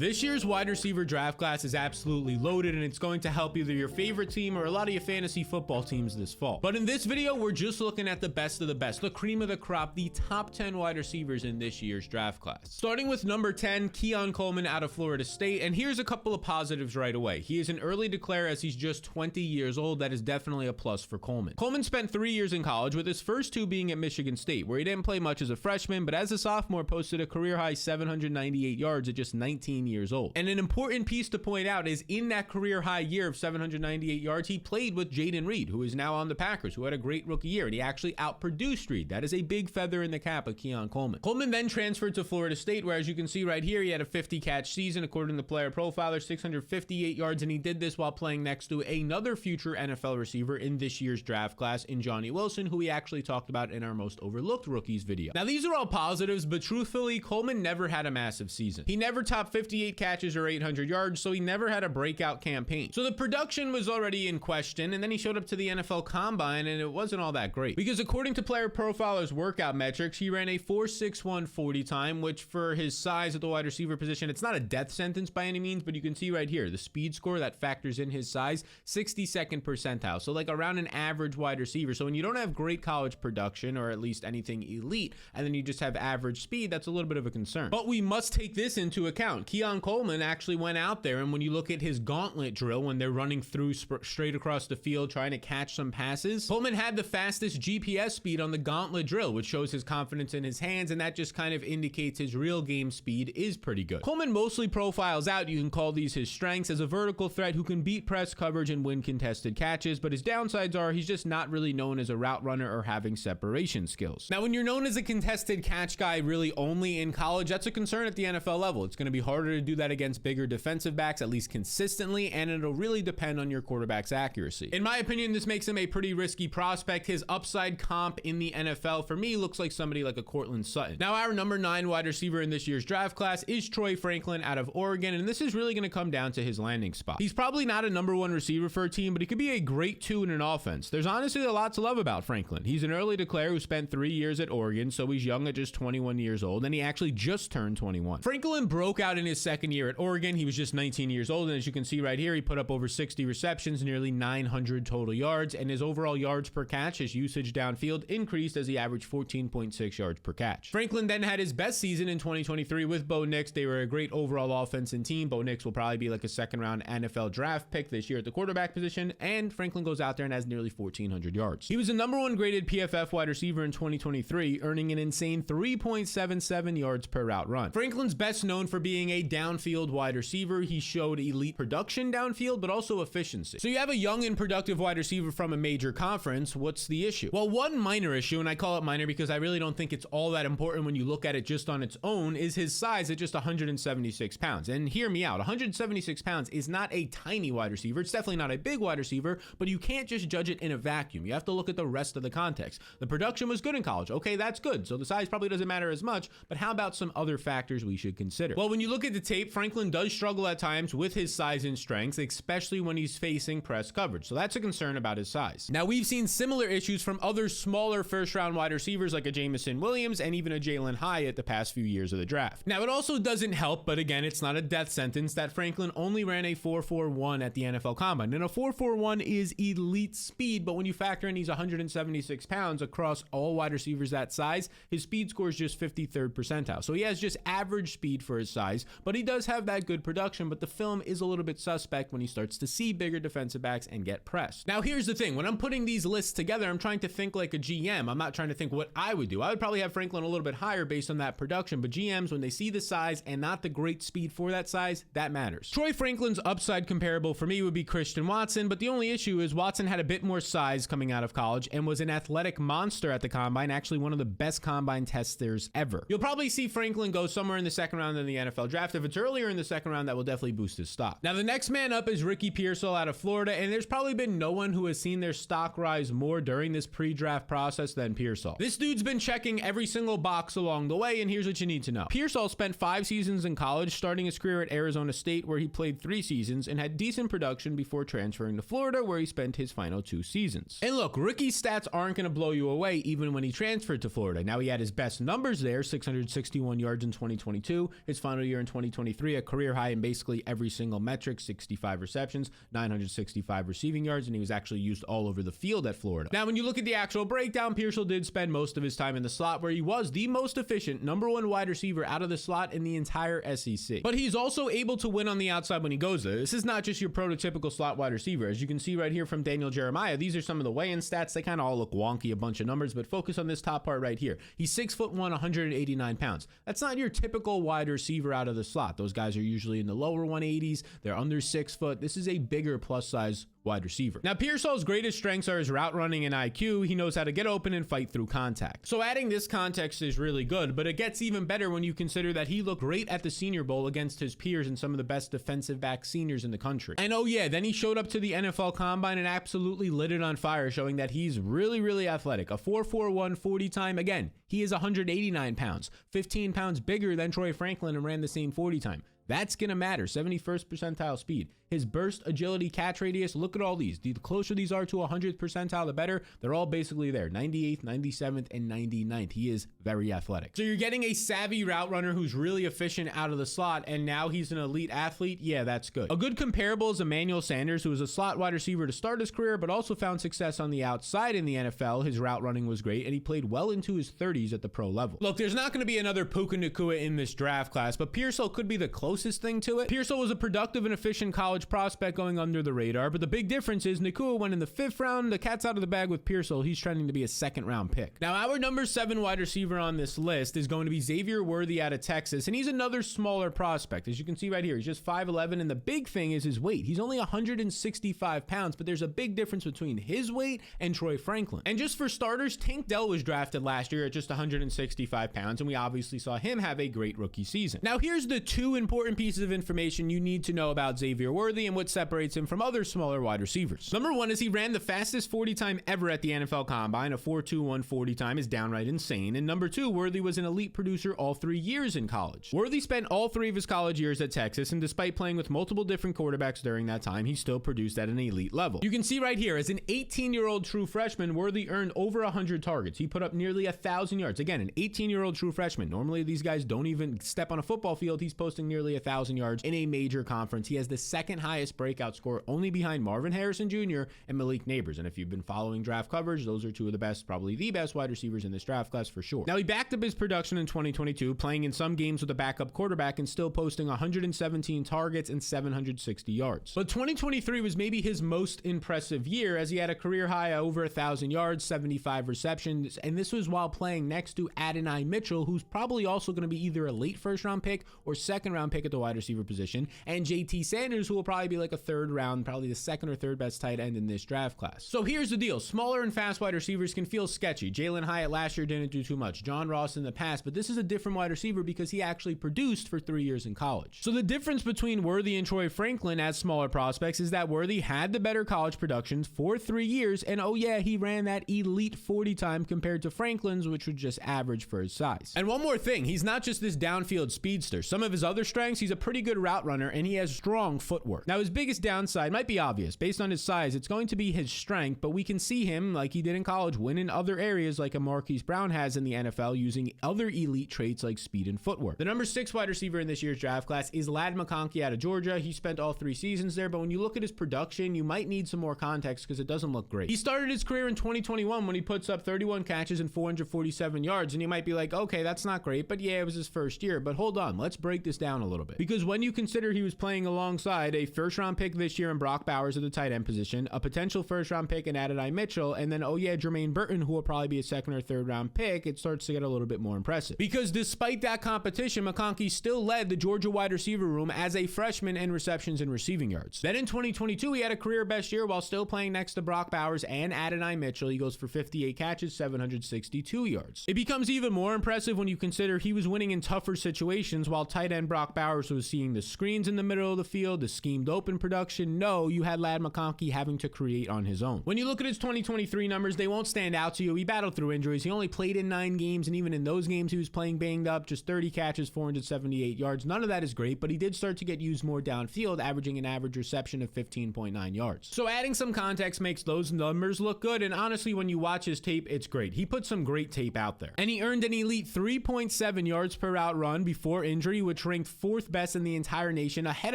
This year's wide receiver draft class is absolutely loaded, and it's going to help either your favorite team or a lot of your fantasy football teams this fall. But in this video, we're just looking at the best of the best, the cream of the crop, the top 10 wide receivers in this year's draft class. Starting with number 10, Keon Coleman out of Florida State, and here's a couple of positives right away. He is an early declare as he's just 20 years old. That is definitely a plus for Coleman. Coleman spent 3 years in college, with his first 2 being at Michigan State, where he didn't play much as a freshman, but as a sophomore posted a career-high 798 yards at just 19 years old. And an important piece to point out is in that career-high year of 798 yards, he played with Jaden Reed, who is now on the Packers, who had a great rookie year, and he actually outproduced Reed. That is a big feather in the cap of Keon Coleman. Coleman then transferred to Florida State, where as you can see right here, he had a 50-catch season according to Player Profiler, 658 yards, and he did this while playing next to another future NFL receiver in this year's draft class in Johnny Wilson, who we actually talked about in our most overlooked rookies video. Now, these are all positives, but truthfully, Coleman never had a massive season. He never topped 58 catches or 800 yards, so he never had a breakout campaign. So the production was already in question, and then he showed up to the NFL Combine, and it wasn't all that great. Because according to Player Profiler's workout metrics, he ran a 4.61 40 time, which for his size at the wide receiver position, it's not a death sentence by any means, but you can see right here, the speed score that factors in his size, 62nd percentile. So like around an average wide receiver. So when you don't have great college production, or at least anything elite, and then you just have average speed, that's a little bit of a concern. But we must take this into account. Keon Coleman actually went out there, and when you look at his gauntlet drill, when they're running through straight across the field trying to catch some passes, Coleman had the fastest GPS speed on the gauntlet drill, which shows his confidence in his hands, and that just kind of indicates his real game speed is pretty good. Coleman mostly profiles out, you can call these his strengths, as a vertical threat who can beat press coverage and win contested catches, but his downsides are he's just not really known as a route runner or having separation skills. Now, when you're known as a contested catch guy really only in college, that's a concern at the NFL level. It's going to be harder to do that against bigger defensive backs, at least consistently, and it'll really depend on your quarterback's accuracy. In my opinion, this makes him a pretty risky prospect. His upside comp in the NFL for me looks like somebody like a Courtland Sutton. Now, our number 9 wide receiver in this year's draft class is Troy Franklin out of Oregon, and this is really going to come down to his landing spot. He's probably not a number 1 receiver for a team, but he could be a great 2 in an offense. There's honestly a lot to love about Franklin. He's an early declare who spent 3 years at Oregon, so he's young at just 21 years old, and he actually just turned 21. Franklin broke out in his second year at Oregon. He was just 19 years old, and as you can see right here, he put up over 60 receptions, nearly 900 total yards, and his overall yards per catch, his usage downfield, increased as he averaged 14.6 yards per catch. Franklin then had his best season in 2023 with Bo Nix. They were a great overall offense and team. Bo Nix will probably be like a second-round NFL draft pick this year at the quarterback position, and Franklin goes out there and has nearly 1,400 yards. He was a number 1 graded PFF wide receiver in 2023, earning an insane 3.77 yards per route run. Franklin's best known for being a downfield wide receiver. He showed elite production downfield, but also efficiency. So you have a young and productive wide receiver from a major conference. What's the issue? Well, one minor issue, and I call it minor because I really don't think it's all that important when you look at it just on its own, is his size at just 176 pounds. And hear me out, 176 pounds is not a tiny wide receiver. It's definitely not a big wide receiver, but you can't just judge it in a vacuum. You have to look at the rest of the context. The production was good in college. Okay, that's good. So the size probably doesn't matter as much, but how about some other factors we should consider? Well, when you look at the tape, Franklin does struggle at times with his size and strength, especially when he's facing press coverage. So that's a concern about his size. Now, we've seen similar issues from other smaller first-round wide receivers like a Jameson Williams and even a Jalen Hyatt the past few years of the draft. Now, it also doesn't help, but again, it's not a death sentence, that Franklin only ran a 4.41 at the NFL Combine. And a 4.41 is elite speed, but when you factor in he's 176 pounds across all wide receivers that size, his speed score is just 53rd percentile. So he has just average speed for his size, but he does have that good production, but the film is a little bit suspect when he starts to see bigger defensive backs and get pressed. Now, here's the thing. When I'm putting these lists together, I'm trying to think like a GM. I'm not trying to think what I would do. I would probably have Franklin a little bit higher based on that production, but GMs, when they see the size and not the great speed for that size, that matters. Troy Franklin's upside comparable for me would be Christian Watson, but the only issue is Watson had a bit more size coming out of college and was an athletic monster at the Combine, actually one of the best Combine testers ever. You'll probably see Franklin go somewhere in the second round in the NFL draft. If it's earlier in the second round, that will definitely boost his stock. Now, the next man up is Ricky Pearsall out of Florida, and there's probably been no one who has seen their stock rise more during this pre-draft process than Pearsall. This dude's been checking every single box along the way, and here's what you need to know. Pearsall spent 5 seasons in college, starting his career at Arizona State, where he played 3 seasons and had decent production before transferring to Florida, where he spent his final 2 seasons. And look, Ricky's stats aren't going to blow you away even when he transferred to Florida. Now, he had his best numbers there, 661 yards in 2022, his final year in 2023 2023, a career high in basically every single metric, 65 receptions, 965 receiving yards, and he was actually used all over the field at Florida. Now, when you look at the actual breakdown, Pearsall did spend most of his time in the slot, where he was the most efficient #1 wide receiver out of the slot in the entire SEC. But he's also able to win on the outside when he goes there. This is not just your prototypical slot wide receiver. As you can see right here from Daniel Jeremiah, these are some of the weigh-in stats. They kind of all look wonky, a bunch of numbers, but focus on this top part right here. He's 6'1", 189 pounds. That's not your typical wide receiver out of the slot. Those guys are usually in the lower 180s. They're under 6 foot. This is a bigger plus size wide receiver. Now, Pearsall's greatest strengths are his route running and IQ. He knows how to get open and fight through contact. So adding this context is really good, but it gets even better when you consider that he looked great at the Senior Bowl against his peers and some of the best defensive back seniors in the country. And oh yeah, then he showed up to the NFL Combine and absolutely lit it on fire, showing that he's really, really athletic. A 4.41 40 time. Again, he is 189 pounds, 15 pounds bigger than Troy Franklin, and ran the same 40 time. That's going to matter. 71st percentile speed. His burst, agility, catch radius, look at all these. The closer these are to 100th percentile, the better. They're all basically there. 98th, 97th, and 99th. He is very athletic. So you're getting a savvy route runner who's really efficient out of the slot, and now he's an elite athlete. Yeah, that's good. A good comparable is Emmanuel Sanders, who was a slot wide receiver to start his career, but also found success on the outside in the NFL. His route running was great, and he played well into his 30s at the pro level. Look, there's not going to be another Puka Nacua in this draft class, but Pearsall could be the closest thing to it. Pearsall was a productive and efficient college prospect going under the radar, but the big difference is Nacua went in the 5th round. The cat's out of the bag with Pearsall. He's trending to be a 2nd round pick. Now, our number 7 wide receiver on this list is going to be Xavier Worthy out of Texas, and he's another smaller prospect. As you can see right here, he's just 5'11", and the big thing is his weight. He's only 165 pounds, but there's a big difference between his weight and Troy Franklin. And just for starters, Tank Dell was drafted last year at just 165 pounds, and we obviously saw him have a great rookie season. Now, here's the 2 important pieces of information you need to know about Xavier Worthy and what separates him from other smaller wide receivers. Number 1 is he ran the fastest 40 time ever at the NFL Combine. A 4.21 40 time is downright insane. And number 2, Worthy was an elite producer all 3 years in college. Worthy spent all 3 of his college years at Texas, and despite playing with multiple different quarterbacks during that time, he still produced at an elite level. You can see right here, as an 18-year-old true freshman, Worthy earned over 100 targets. He put up nearly 1,000 yards. Again, an 18-year-old true freshman. Normally, these guys don't even step on a football field. He's posting nearly 1,000 yards in a major conference. He has the 2nd highest breakout score, only behind Marvin Harrison Jr. and Malik Nabers. And if you've been following draft coverage, those are 2 of the best, probably the best wide receivers in this draft class for sure. Now, he backed up his production in 2022, playing in some games with a backup quarterback and still posting 117 targets and 760 yards. But 2023 was maybe his most impressive year, as he had a career high over 1,000 yards, 75 receptions, and this was while playing next to Adonai Mitchell, who's probably also going to be either a late 1st round pick or 2nd round pick at the wide receiver position, and JT Sanders, who will probably be like a 3rd round, probably the 2nd or 3rd best tight end in this draft class. So here's the deal. Smaller and fast wide receivers can feel sketchy. Jalen Hyatt last year didn't do too much. John Ross in the past, but this is a different wide receiver because he actually produced for 3 years in college. So the difference between Worthy and Troy Franklin as smaller prospects is that Worthy had the better college productions for 3 years, and oh yeah, he ran that elite 40 time compared to Franklin's, which was just average for his size. And one more thing, he's not just this downfield speedster. Some of his other strengths, he's a pretty good route runner, and he has strong footwork. Now, his biggest downside might be obvious. Based on his size, it's going to be his strength, but we can see him, like he did in college, win in other areas like a Marquise Brown has in the NFL, using other elite traits like speed and footwork. The number 6 wide receiver in this year's draft class is McConkey out of Georgia. He spent all 3 seasons there, but when you look at his production, you might need some more context because it doesn't look great. He started his career in 2021 when he puts up 31 catches and 447 yards, and you might be like, okay, that's not great, but yeah, it was his 1st year. But hold on, let's break this down a little bit. Because when you consider he was playing alongside a 1st round pick this year in Brock Bowers at the tight end position, a potential 1st round pick in Adonai Mitchell, and then, oh yeah, Jermaine Burton, who will probably be a 2nd or 3rd round pick, it starts to get a little bit more impressive. Because despite that competition, McConkey still led the Georgia wide receiver room as a freshman in receptions and receiving yards. Then in 2022, he had a career best year while still playing next to Brock Bowers and Adonai Mitchell. He goes for 58 catches, 762 yards. It becomes even more impressive when you consider he was winning in tougher situations while tight end Brock Bowers was seeing the screens in the middle of the field, the schemed open production. No, you had McConkey having to create on his own. When you look at his 2023 numbers, they won't stand out to you. He battled through injuries. He only played in 9 games, and even in those games, he was playing banged up, just 30 catches, 478 yards. None of that is great, but he did start to get used more downfield, averaging an average reception of 15.9 yards. So adding some context makes those numbers look good, and honestly, when you watch his tape, it's great. He put some great tape out there. And he earned an elite 3.7 yards per route run before injury, which ranked 4th 4th best in the entire nation, ahead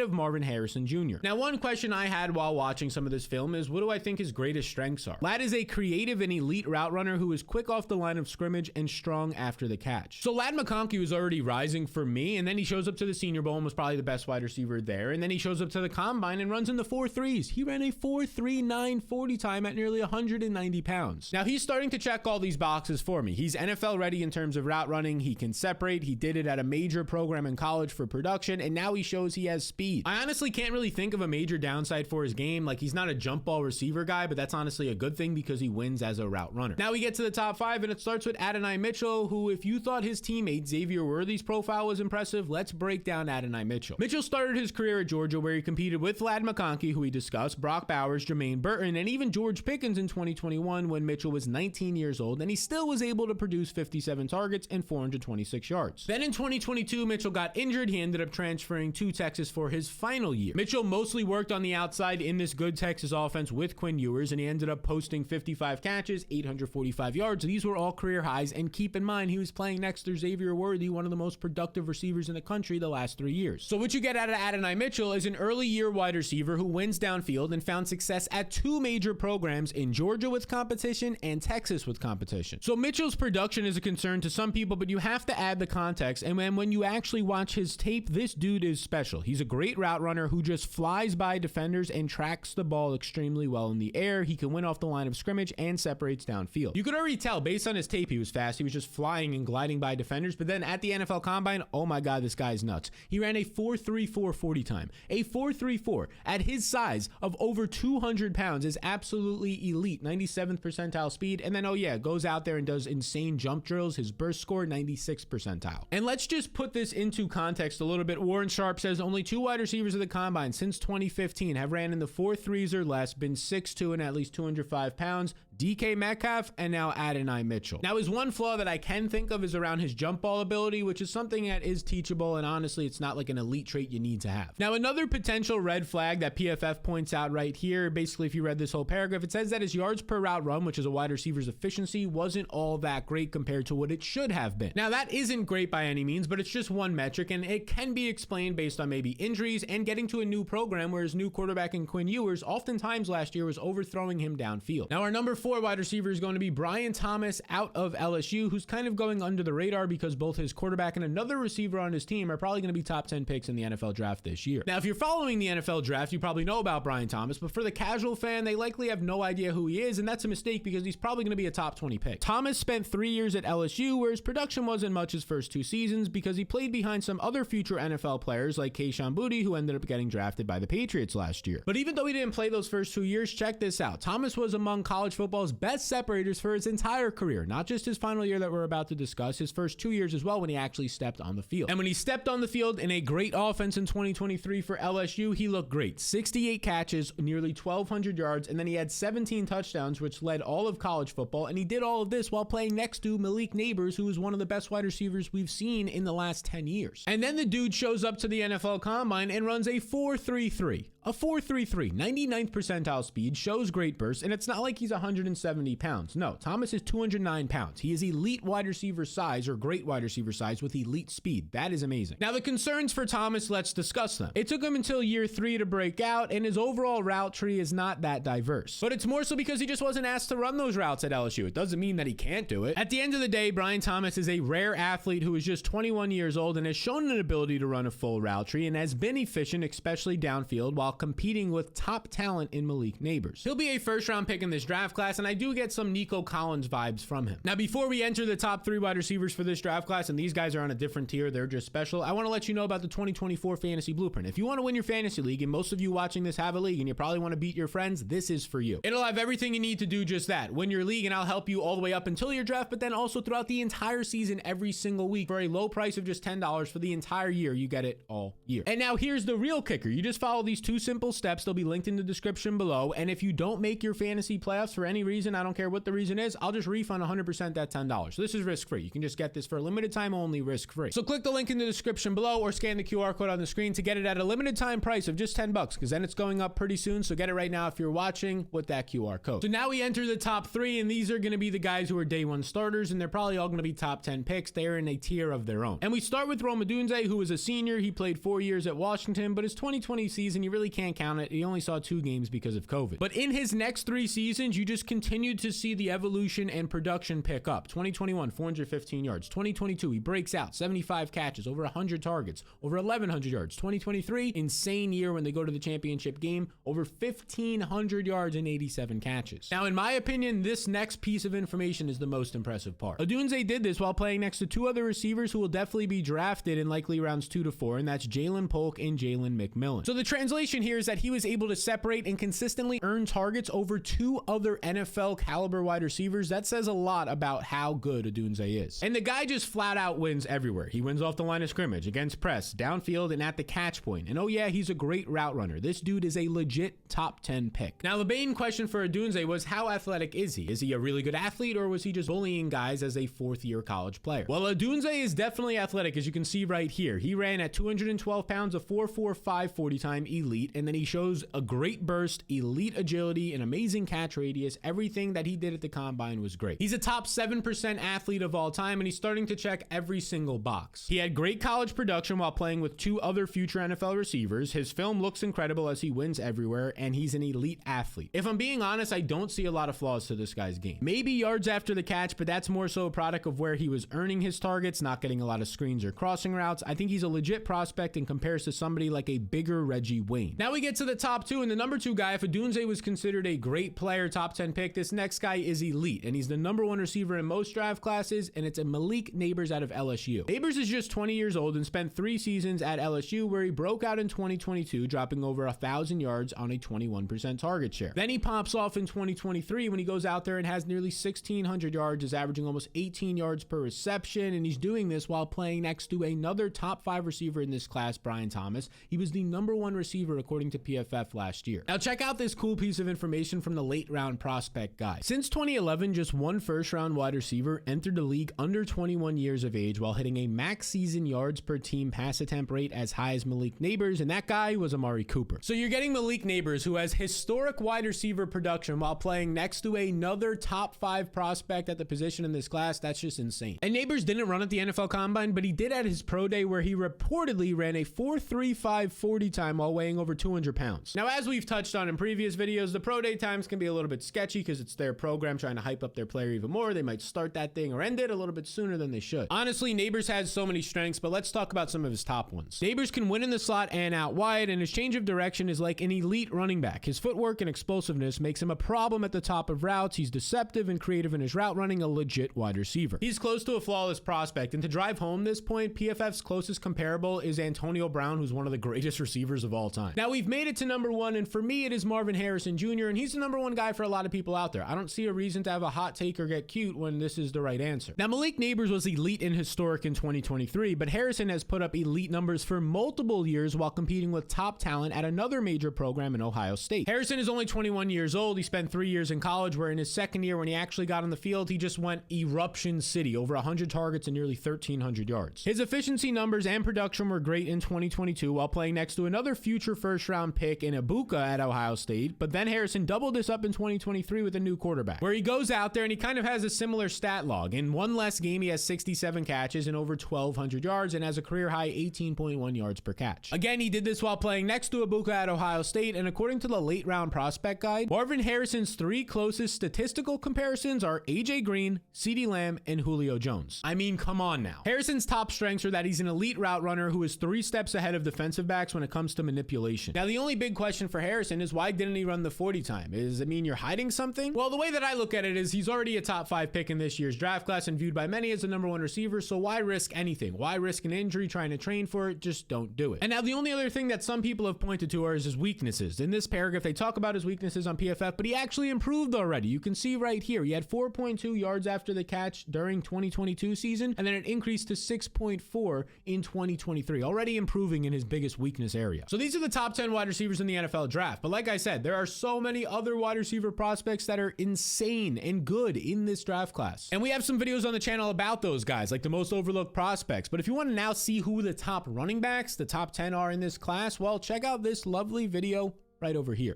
of Marvin Harrison Jr. Now, one question I had while watching some of this film is, what do I think his greatest strengths are? Lad is a creative and elite route runner who is quick off the line of scrimmage and strong after the catch. So Lad McConkey was already rising for me, and then he shows up to the Senior Bowl and was probably the best wide receiver there, and then he shows up to the Combine and runs in the 4.3s. He ran a 4.39 40 time at nearly 190 pounds. Now, he's starting to check all these boxes for me. He's NFL ready in terms of route running. He can separate. He did it at a major program in college for production, and now he shows he has speed. I honestly can't really think of a major downside for his game. Like, he's not a jump ball receiver guy, but that's honestly a good thing because he wins as a route runner. Now we get to the top 5, and it starts with Adonai Mitchell, who, if you thought his teammate Xavier Worthy's profile was impressive, let's break down Adonai Mitchell. Mitchell started his career at Georgia, where he competed with Lad McConkey, who we discussed, Brock Bowers, Jermaine Burton, and even George Pickens in 2021 when Mitchell was 19 years old, and he still was able to produce 57 targets and 426 yards. Then in 2022, Mitchell got injured. He ended up transferring to Texas for his final year. Mitchell mostly worked on the outside in this good Texas offense with Quinn Ewers, and he ended up posting 55 catches, 845 yards. These were all career highs, and keep in mind, he was playing next to Xavier Worthy, one of the most productive receivers in the country the last 3 years. So what you get out of Adonai Mitchell is an early year wide receiver who wins downfield and found success at 2 major programs in Georgia with competition and Texas with competition. So Mitchell's production is a concern to some people, but you have to add the context, and when you actually watch his tape, this dude is special. He's a great route runner who just flies by defenders and tracks the ball extremely well in the air. He can win off the line of scrimmage and separates downfield. You could already tell based on his tape he was fast. He was just flying and gliding by defenders, but then at the NFL Combine, oh my God, this guy's nuts. He ran a 4.34 40 time. A 4.34 at his size of over 200 pounds is absolutely elite. 97th percentile speed, and then, oh yeah, goes out there and does insane jump drills. His burst score, 96th percentile. And let's just put this into context a little bit. Warren Sharp says only 2 wide receivers of the Combine since 2015 have ran in the 4.3s or less, been 6'2" and at least 205 pounds. DK Metcalf, and now Adonai Mitchell. Now, his one flaw that I can think of is around his jump ball ability, which is something that is teachable, and honestly, it's not like an elite trait you need to have. Now, another potential red flag that PFF points out right here, basically if you read this whole paragraph, it says that his yards per route run, which is a wide receiver's efficiency, wasn't all that great compared to what it should have been. Now, that isn't great by any means, but it's just one metric, and it can be explained based on maybe injuries and getting to a new program where his new quarterback in Quinn Ewers oftentimes last year was overthrowing him downfield. Now, our number 4 wide receiver is going to be Brian Thomas out of LSU, who's kind of going under the radar because both his quarterback and another receiver on his team are probably going to be top 10 picks in the NFL draft this year. Now, if you're following the NFL draft, you probably know about Brian Thomas, but for the casual fan, they likely have no idea who he is, and that's a mistake because he's probably going to be a top 20 pick. Thomas spent 3 years at LSU, where his production wasn't much his first 2 seasons because he played behind some other future NFL players like Keon Coleman, who ended up getting drafted by the Patriots last year. But even though he didn't play those first 2 years, check this out. Thomas was among college football's best separators for his entire career, not just his final year that we're about to discuss, his first 2 years as well when he actually stepped on the field. And when he stepped on the field in a great offense in 2023 for LSU, he looked great. 68 catches, nearly 1,200 yards, and then he had 17 touchdowns, which led all of college football, and he did all of this while playing next to Malik Nabers, who is one of the best wide receivers we've seen in the last 10 years. And then the dude shows up to the NFL Combine and runs a 4.33. A 4.33, 99th percentile speed, shows great burst, and it's not like he's 170 pounds. No, Thomas is 209 pounds. He is elite wide receiver size, or great wide receiver size, with elite speed. That is amazing. Now, the concerns for Thomas, let's discuss them. It took him until year 3 to break out, and his overall route tree is not that diverse. But it's more so because he just wasn't asked to run those routes at LSU. It doesn't mean that he can't do it. At the end of the day, Brian Thomas is a rare athlete who is just 21 years old and has shown an ability to run a full route tree and has been efficient, especially downfield, while competing with top talent in Malik Nabers. He'll be a first-round pick in this draft class, and I do get some Nico Collins vibes from him. Now, before we enter the top 3 wide receivers for this draft class, and these guys are on a different tier, they're just special, I want to let you know about the 2024 Fantasy Blueprint. If you want to win your fantasy league, and most of you watching this have a league, and you probably want to beat your friends, this is for you. It'll have everything you need to do just that. Win your league, and I'll help you all the way up until your draft, but then also throughout the entire season, every single week, for a low price of just $10 for the entire year. You get it all year. And now here's the real kicker. You just follow these 2 simple steps. They'll be linked in the description below. And if you don't make your fantasy playoffs for any reason, I don't care what the reason is, I'll just refund 100% that $10. So this is risk-free. You can just get this for a limited time only, risk-free. So click the link in the description below or scan the QR code on the screen to get it at a limited time price of just $10, because then it's going up pretty soon. So get it right now if you're watching with that QR code. So now we enter the top 3, and these are going to be the guys who are day 1 starters, and they're probably all going to be top 10 picks. They're in a tier of their own. And we start with Odunze, who is a senior. He played 4 years at Washington, but his 2020 season, you really can't count it. He only saw 2 games because of COVID. But in his next 3 seasons, you just continued to see the evolution and production pick up. 2021, 415 yards. 2022, he breaks out, 75 catches, over 100 targets, over 1,100 yards. 2023, insane year when they go to the championship game, over 1,500 yards and 87 catches. Now, in my opinion, this next piece of information is the most impressive part. Odunze did this while playing next to 2 other receivers who will definitely be drafted in likely rounds 2 to 4, and that's Jalen Polk and Jalen McMillan. So the translation here is that he was able to separate and consistently earn targets over 2 other NFL caliber wide receivers. That says a lot about how good Odunze is. And the guy just flat out wins everywhere. He wins off the line of scrimmage, against press, downfield, and at the catch point. And oh yeah, he's a great route runner. This dude is a legit top 10 pick. Now, the main question for Odunze was, how athletic is he? Is he a really good athlete, or was he just bullying guys as a 4th-year college player? Well, Odunze is definitely athletic, as you can see right here. He ran at 212 pounds, a 4.45 40 time elite, and then he shows a great burst, elite agility, an amazing catch radius. Everything that he did at the combine was great. He's a top 7% athlete of all time, and he's starting to check every single box. He had great college production while playing with 2 other future NFL receivers. His film looks incredible as he wins everywhere, and he's an elite athlete. If I'm being honest, I don't see a lot of flaws to this guy's game. Maybe yards after the catch, but that's more so a product of where he was earning his targets, not getting a lot of screens or crossing routes. I think he's a legit prospect and compares to somebody like a bigger Reggie Wayne. Now we get to the top 2, and the number 2 guy, if Odunze was considered a great player, top 10 pick, this next guy is elite, and he's the number 1 receiver in most draft classes, and it's a Malik Nabers out of LSU. Nabers is just 20 years old and spent 3 seasons at LSU, where he broke out in 2022, dropping over 1,000 yards on a 21% target share. Then he pops off in 2023 when he goes out there and has nearly 1,600 yards, is averaging almost 18 yards per reception, and he's doing this while playing next to another top 5 receiver in this class, Brian Thomas. He was the number 1 receiver according to PFF last year. Now check out this cool piece of information from the late round prospect guide. Since 2011, just 1 first-round wide receiver entered the league under 21 years of age while hitting a max season yards per team pass attempt rate as high as Malik Nabers, and that guy was Amari Cooper. So you're getting Malik Nabers, who has historic wide receiver production while playing next to another top 5 prospect at the position in this class. That's just insane. And Nabers didn't run at the NFL Combine, but he did at his pro day, where he reportedly ran a 4.35 40 time while weighing over 200 pounds. Now, as we've touched on in previous videos, the pro day times can be a little bit sketchy because it's their program trying to hype up their player even more. They might start that thing or end it a little bit sooner than they should. Honestly, Nabers has so many strengths, but let's talk about some of his top ones. Nabers can win in the slot and out wide, and his change of direction is like an elite running back. His footwork and explosiveness makes him a problem at the top of routes. He's deceptive and creative in his route running, a legit wide receiver. He's close to a flawless prospect, and to drive home this point, PFF's closest comparable is Antonio Brown, who's one of the greatest receivers of all time. Now, we've made it to number 1, and for me, it is Marvin Harrison Jr., and he's the number 1 guy for a lot of people out there. I don't see a reason to have a hot take or get cute when this is the right answer. Now, Malik Nabers was elite and historic in 2023, but Harrison has put up elite numbers for multiple years while competing with top talent at another major program in Ohio State. Harrison is only 21 years old. He spent 3 years in college, where in his second year, when he actually got on the field, he just went eruption city, over 100 targets and nearly 1,300 yards. His efficiency numbers and production were great in 2022 while playing next to another future first-round pick in Ibuka at Ohio State, but then Harrison doubled this up in 2023 with a new quarterback, where he goes out there and he kind of has a similar stat log. In one less game, he has 67 catches and over 1,200 yards and has a career-high 18.1 yards per catch. Again, he did this while playing next to Ibuka at Ohio State, and according to the late-round prospect guide, Marvin Harrison's 3 closest statistical comparisons are AJ Green, CeeDee Lamb, and Julio Jones. I mean, come on now. Harrison's top strengths are that he's an elite route runner who is 3 steps ahead of defensive backs when it comes to manipulation. Now, the only big question for Harrison is, why didn't he run the 40 time? Does it mean you're hiding something? Well, the way that I look at it is he's already a top 5 pick in this year's draft class and viewed by many as the number 1 receiver, so why risk anything? Why risk an injury trying to train for it? Just don't do it. And now the only other thing that some people have pointed to are his weaknesses. In this paragraph, they talk about his weaknesses on PFF, but he actually improved already. You can see right here, he had 4.2 yards after the catch during 2022 season, and then it increased to 6.4 in 2023, already improving in his biggest weakness area. So these are the top top 10 wide receivers in the NFL draft. But like I said, there are so many other wide receiver prospects that are insane and good in this draft class. And we have some videos on the channel about those guys, like the most overlooked prospects. But if you want to now see who the top running backs, the top 10 are in this class, well, check out this lovely video right over here.